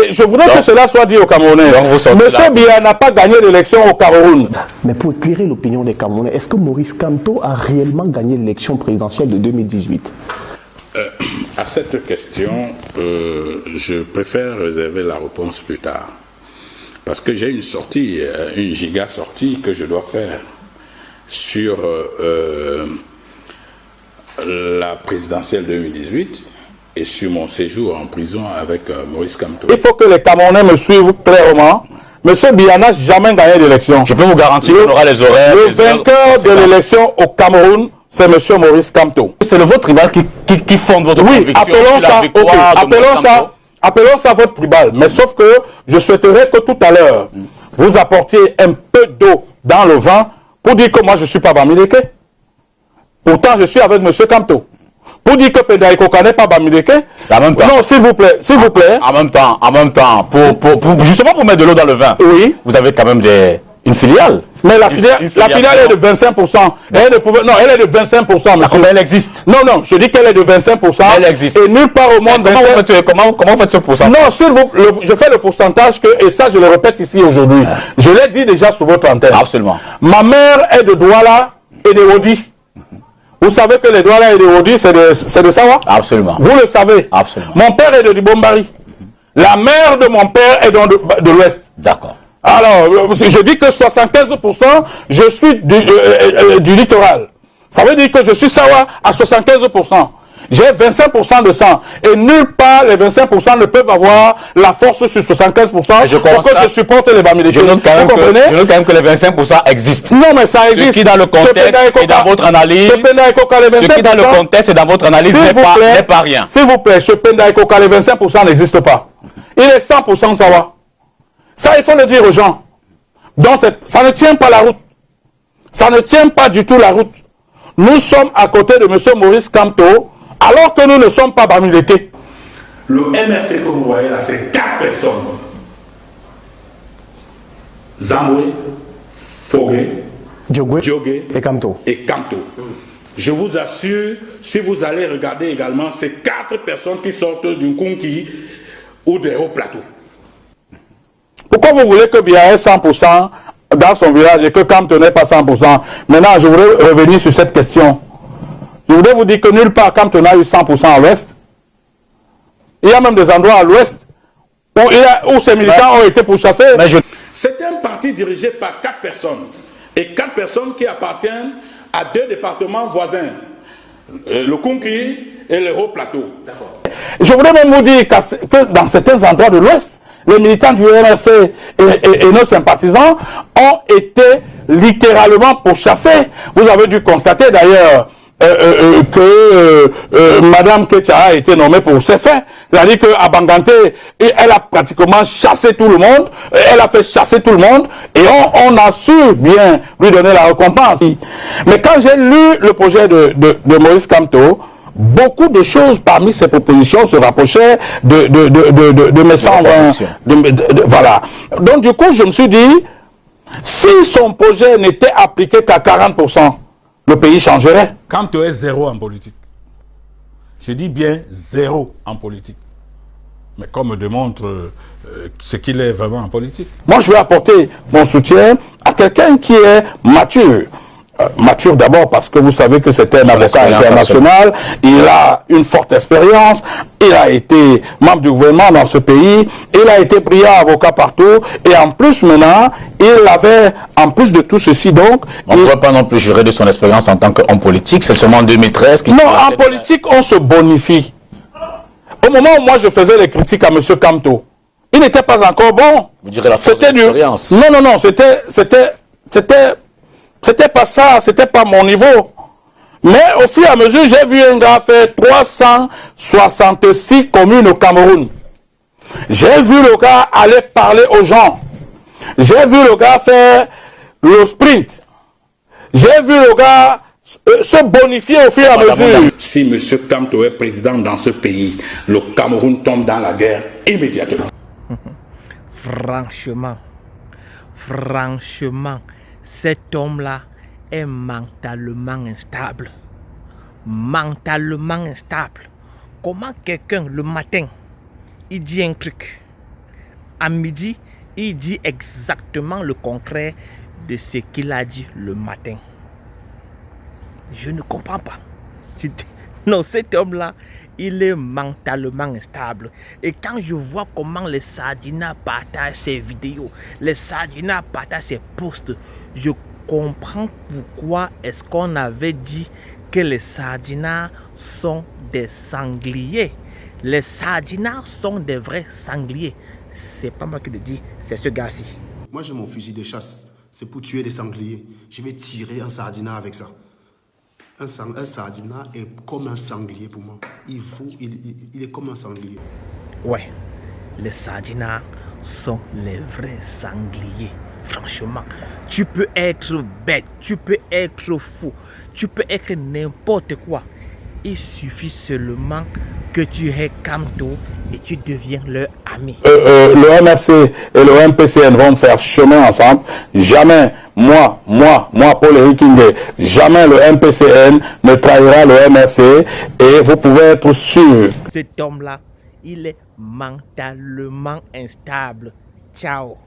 je voudrais que cela soit dit aux Camerounais. Monsieur Biya n'a pas gagné l'élection au Cameroun. Mais pour éclairer l'opinion des Camerounais, est-ce que Maurice Kamto a réellement gagné l'élection présidentielle de 2018? À cette question, je préfère réserver la réponse plus tard. Parce que j'ai une sortie, une giga sortie que je dois faire sur la présidentielle 2018 et sur mon séjour en prison avec Maurice Kamto. Il faut que les Camerounais me suivent clairement. Monsieur Biya n'a jamais gagné d'élection. Je peux vous garantir qu'on aura les horaires. Le vainqueur de l'élection au Cameroun, c'est monsieur Maurice Kamto. C'est le vote tribal qui fonde votre conviction. Appelons ça votre tribal. Mais sauf que je souhaiterais que tout à l'heure, vous apportiez un peu d'eau dans le vin pour dire que moi je ne suis pas Bamileke. Pourtant, je suis avec monsieur Kamto. Pour dire que Penda Ikoka n'est pas Bamileke. En même temps. Non, s'il vous plaît, s'il vous plaît. En même temps, justement pour mettre de l'eau dans le vin. Oui. Vous avez quand même une filiale. Mais la filiale est de 25%. Elle est de 25%, monsieur. Elle existe. Non, je dis qu'elle est de 25%. Elle existe. Et nulle part au monde... Comment vous faites ce pourcentage? Non, je fais le pourcentage et ça, je le répète ici aujourd'hui. Je l'ai dit déjà sur votre antenne. Absolument. Ma mère est de Douala et de Wodi. Vous savez que les Douala et de Wodi, c'est de Sawa? Absolument. Vous le savez? Absolument. Mon père est de Dibombari. La mère de mon père est de l'Ouest. D'accord. Alors, je dis que 75%, je suis du littoral. Ça veut dire que je suis Sawa à 75%. J'ai 25% de sang. Et nulle part, les 25% ne peuvent avoir la force sur 75% pour que je supporte les Bamileke. Je note quand même que les 25% existent. Non, mais ça existe. Ce qui dans le contexte et dans votre analyse, n'est pas rien. S'il vous plaît, chez Penda Ikoka, les 25% n'existent pas. Il est 100% Sawa. Ça, il faut le dire aux gens. Donc, ça ne tient pas la route. Ça ne tient pas du tout la route. Nous sommes à côté de M. Maurice Kamto, alors que nous ne sommes pas Bamileke. Le MRC que vous voyez là, c'est 4 personnes. Zamoué, Fogué, Djogé et Kamto. Je vous assure, si vous allez regarder également, c'est 4 personnes qui sortent d'une conquis ou des hauts plateaux. Pourquoi vous voulez que Biya ait 100% dans son village et que Kamto n'ait pas 100%? Maintenant, je voudrais revenir sur cette question. Je voudrais vous dire que nulle part Kamto n'a eu 100% à l'ouest. Il y a même des endroits à l'ouest où ces militants ont été pourchassés. C'est un parti dirigé par 4 personnes. Et 4 personnes qui appartiennent à 2 départements voisins. Le Conquis et le Haut-Plateau. Je voudrais même vous dire que dans certains endroits de l'ouest, les militants du MRC et nos sympathisants ont été littéralement pourchassés. Vous avez dû constater d'ailleurs que Madame Ketia a été nommée pour ces faits. C'est-à-dire qu'à Bangante, elle a pratiquement chassé tout le monde, elle a fait chasser tout le monde, et on a su bien lui donner la récompense. Mais quand j'ai lu le projet de Maurice Kamto, beaucoup de choses parmi ces propositions se rapprochaient de mes 120. Voilà. Donc du coup, je me suis dit, si son projet n'était appliqué qu'à 40%, le pays changerait. Kamto est zéro en politique. Je dis bien zéro en politique. Mais comme me démontre ce qu'il est vraiment en politique. Moi, je vais apporter mon soutien à quelqu'un qui est mature. Mature d'abord parce que vous savez que c'est un avocat international, il a une forte expérience, il a été membre du gouvernement dans ce pays, il a été brillant avocat partout, et en plus maintenant, il avait, en plus de tout ceci donc... On ne doit pas non plus jurer de son expérience en tant qu'homme politique, c'est seulement en 2013 qu'il... Non, en politique, on se bonifie. Au moment où moi je faisais les critiques à M. Kamto, il n'était pas encore bon. Vous direz la force de l'expérience. Non, c'était pas ça, c'était pas mon niveau. Mais au fur et à mesure, j'ai vu un gars faire 366 communes au Cameroun. J'ai vu le gars aller parler aux gens. J'ai vu le gars faire le sprint. J'ai vu le gars se bonifier au fur et à mesure. Si M. Kamto est président dans ce pays, le Cameroun tombe dans la guerre immédiatement. Franchement, cet homme-là est mentalement instable. Mentalement instable. Comment quelqu'un, le matin, il dit un truc. À midi, il dit exactement le contraire de ce qu'il a dit le matin. Je ne comprends pas. Non, cet homme-là, il est mentalement instable. Et quand je vois comment les Sardinats partagent ses vidéos, les Sardinats partagent ses posts, je comprends pourquoi est-ce qu'on avait dit que les Sardinats sont des sangliers. Les Sardinats sont des vrais sangliers. C'est pas moi qui le dis, c'est ce gars-ci. Moi j'ai mon fusil de chasse, c'est pour tuer des sangliers. Je vais tirer un Sardinat avec ça. Un Sardinat est comme un sanglier pour moi. Il est comme un sanglier. Ouais, les Sardinats sont les vrais sangliers. Franchement, tu peux être bête, tu peux être fou, tu peux être n'importe quoi. Il suffit seulement que tu aies Kamto et tu deviens leur ami. Le MRC et le MPCN vont faire chemin ensemble. Jamais, moi, Paul-Éric Ngué, jamais le MPCN ne trahira le MRC et vous pouvez être sûr. Cet homme-là, il est mentalement instable. Ciao.